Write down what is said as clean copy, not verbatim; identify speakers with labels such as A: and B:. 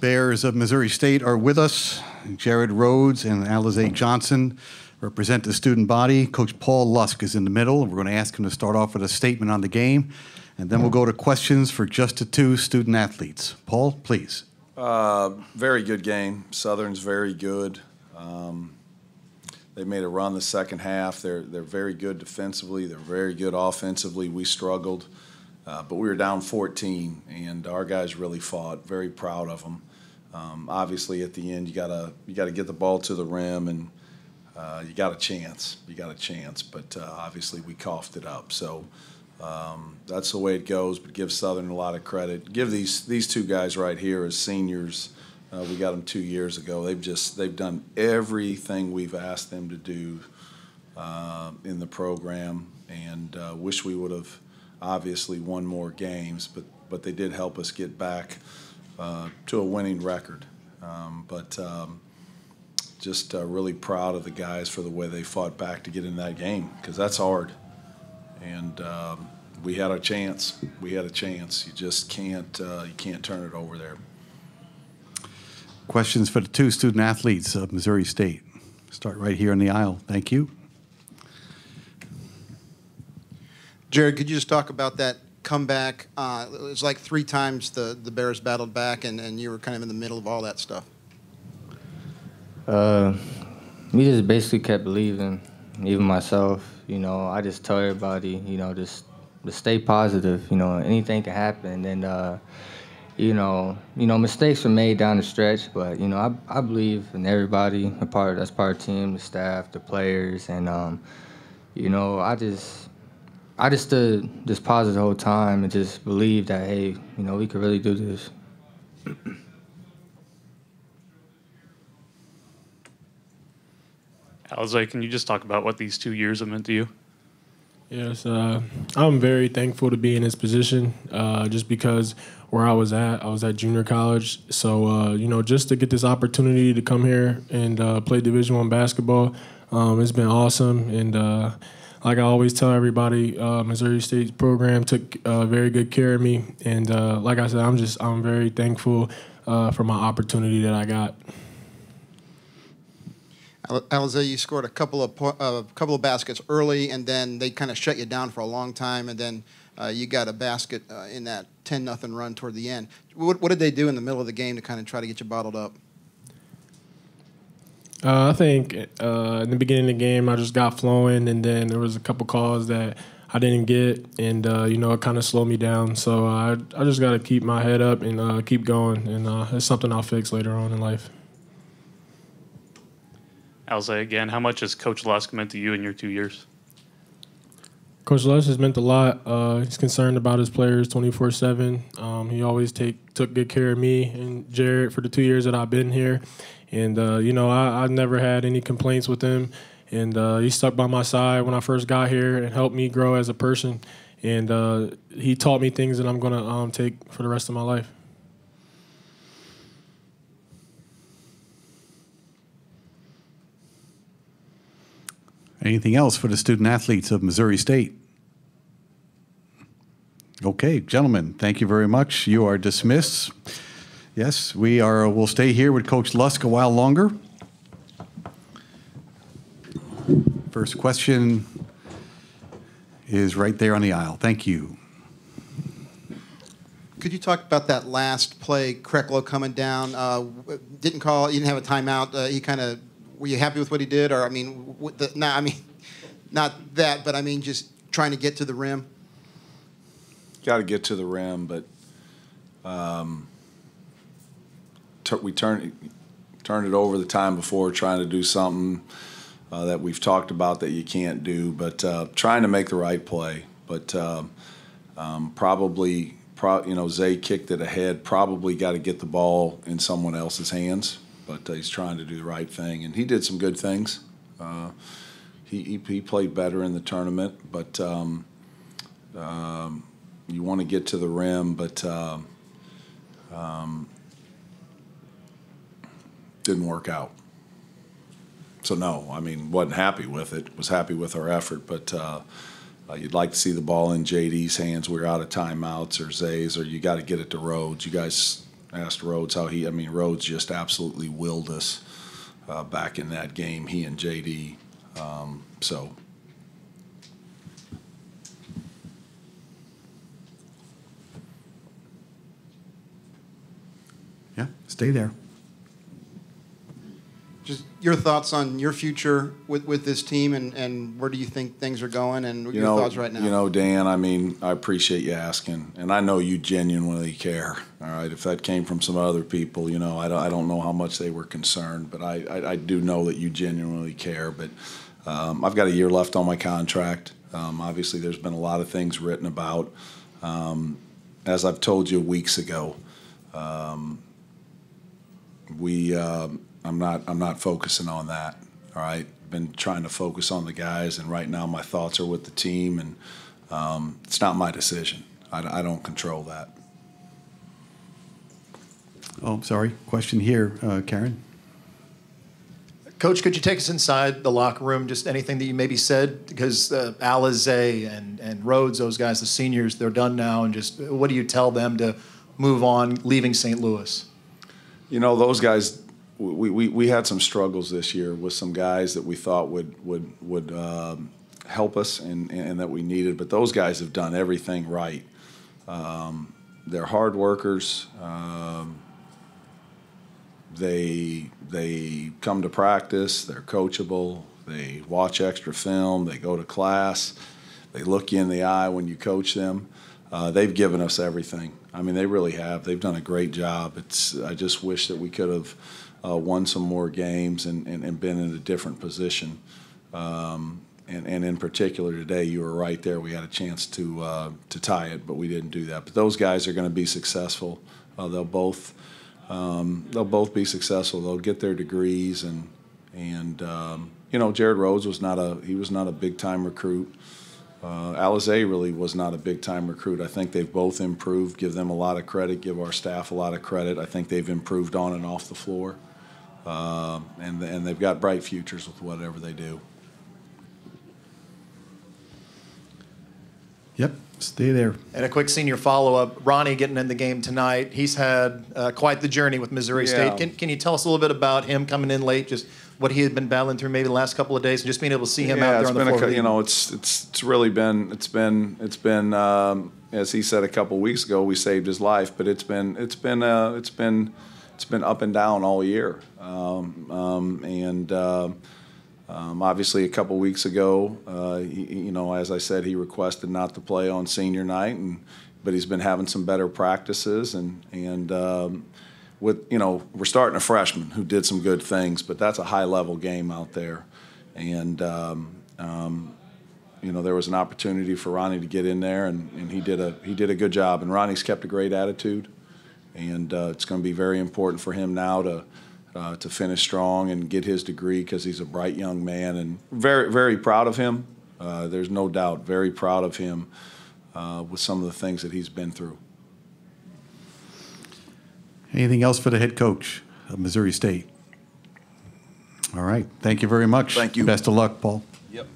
A: Bears of Missouri State are with us. Jared Rhodes and Alize Johnson represent the student body. Coach Paul Lusk is in the middle. We're going to ask him to start off with a statement on the game, and then we'll go to questions for just the two student athletes. Paul, please.
B: Very good game. Southern's very good. They made a run the second half. They're very good defensively. They're very good offensively. We struggled, but we were down 14, and our guys really fought. Very proud of them. Obviously, at the end, you gotta get the ball to the rim, and you got a chance. You got a chance, but obviously we coughed it up. So that's the way it goes. But give Southern a lot of credit. Give these two guys right here as seniors. We got them 2 years ago. They've done everything we've asked them to do in the program, and wish we would have obviously won more games, but they did help us get back to a winning record. Just really proud of the guys for the way they fought back to get in that game, because that's hard. And we had a chance. We had a chance. You just can't turn it over there.
A: Questions for the two student athletes of Missouri State. Start right here in the aisle. Thank you.
C: Jared, could you just talk about that comeback? It was like 3 times the Bears battled back, and you were kind of in the middle of all that stuff.
D: We just basically kept believing, even myself. You know, I just tell everybody, you know, just to stay positive. You know, anything can happen, and you know, mistakes were made down the stretch, but you know, I believe in everybody, that's part of the team, the staff, the players, and you know, I just stood just positive the whole time and just believed that, hey, you know, we could really do this.
E: Alize, can you just talk about what these 2 years have meant to you?
F: Yes, I'm very thankful to be in this position, just because where I was at junior college. So, you know, just to get this opportunity to come here and play Division I basketball, it's been awesome. And like I always tell everybody, Missouri State's program took very good care of me. And like I said, I'm very thankful for my opportunity that I got.
C: Alize, you scored a couple of baskets early, and then they kind of shut you down for a long time, and then you got a basket in that 10-0 run toward the end. What did they do in the middle of the game to kind of try to get you bottled up?
F: I think in the beginning of the game, I just got flowing, and then there was a couple calls that I didn't get, and you know, it kind of slowed me down. So I just got to keep my head up and keep going, and it's something I'll fix later on in life.
E: Alize, again, how much has Coach Lusk meant to you in your 2 years?
F: Coach Lusk has meant a lot. He's concerned about his players 24/7. He always took good care of me and Jared for the 2 years that I've been here. And, you know, I never had any complaints with him. And he stuck by my side when I first got here and helped me grow as a person. And he taught me things that I'm going to take for the rest of my life.
A: Anything else for the student athletes of Missouri State? Okay, gentlemen, thank you very much. You are dismissed. Yes, we'll stay here with Coach Lusk a while longer. First question is right there on the aisle. Thank you.
C: Could you talk about that last play, Krecklow coming down, didn't call, you didn't have a timeout, he kind of, were you happy with what he did? Or, I mean, not that, but I mean, just trying to get to the rim.
B: Got to get to the rim, but we turned it over the time before, trying to do something that we've talked about that you can't do, but trying to make the right play. But probably, you know, Zay kicked it ahead. Probably got to get the ball in someone else's hands. But he's trying to do the right thing, and he did some good things. He played better in the tournament, but you want to get to the rim, but didn't work out. So no, I mean, wasn't happy with it. Was happy with our effort, but you'd like to see the ball in JD's hands. We were out of timeouts or Zay's, or you got to get it to Rhodes. You guys asked Rhodes how I mean, Rhodes just absolutely willed us back in that game, he and JD. So.
A: Yeah, stay there.
C: Just your thoughts on your future with this team, and where do you think things are going, and your thoughts right now?
B: You know, Dan, I mean, I appreciate you asking, and I know you genuinely care. All right, if that came from some other people, you know, I don't know how much they were concerned, but I do know that you genuinely care. But I've got a year left on my contract. Obviously, there's been a lot of things written about. As I've told you weeks ago, I'm not focusing on that. All right, been trying to focus on the guys, and right now my thoughts are with the team, and it's not my decision. I don't control that.
A: Oh, sorry. Question here, Karen.
G: Coach, could you take us inside the locker room? Just anything that you maybe said, because Alizé and Rhodes, those guys, the seniors, they're done now, and just what do you tell them to move on, leaving St. Louis?
B: You know, those guys. We had some struggles this year with some guys that we thought would help us and that we needed, but those guys have done everything right. They're hard workers. They come to practice. They're coachable. They watch extra film. They go to class. They look you in the eye when you coach them. They've given us everything. I mean, they really have. They've done a great job. I just wish that we could have won some more games and been in a different position. And in particular today, you were right there. We had a chance to tie it, but we didn't do that. But those guys are going to be successful. They'll both be successful. They'll get their degrees, and you know, Jared Rhodes was not a big time recruit. Alizé really was not a big-time recruit. I think they've both improved. Give them a lot of credit. Give our staff a lot of credit. I think they've improved on and off the floor, and they've got bright futures with whatever they do.
A: Yep, stay there.
G: And a quick senior follow-up, Ronnie getting in the game tonight. He's had quite the journey with Missouri
B: Yeah.
G: State. Can you tell us a little bit about him coming in late, just what he had been battling through maybe the last couple of days, and just being able to see him out there on the floor?
B: You know, it's really been as he said a couple weeks ago, we saved his life, but it's been up and down all year, obviously a couple weeks ago, you know, as I said, he requested not to play on senior night, but he's been having some better practices, and with, you know, we're starting a freshman who did some good things, but that's a high-level game out there, and you know, there was an opportunity for Ronnie to get in there, and he did a good job, and Ronnie's kept a great attitude, and it's going to be very important for him now to finish strong and get his degree, because he's a bright young man, and very, very proud of him. There's no doubt, very proud of him with some of the things that he's been through.
A: Anything else for the head coach of Missouri State? All right. Thank you very much.
B: Thank you.
A: Best of luck, Paul.
B: Yep.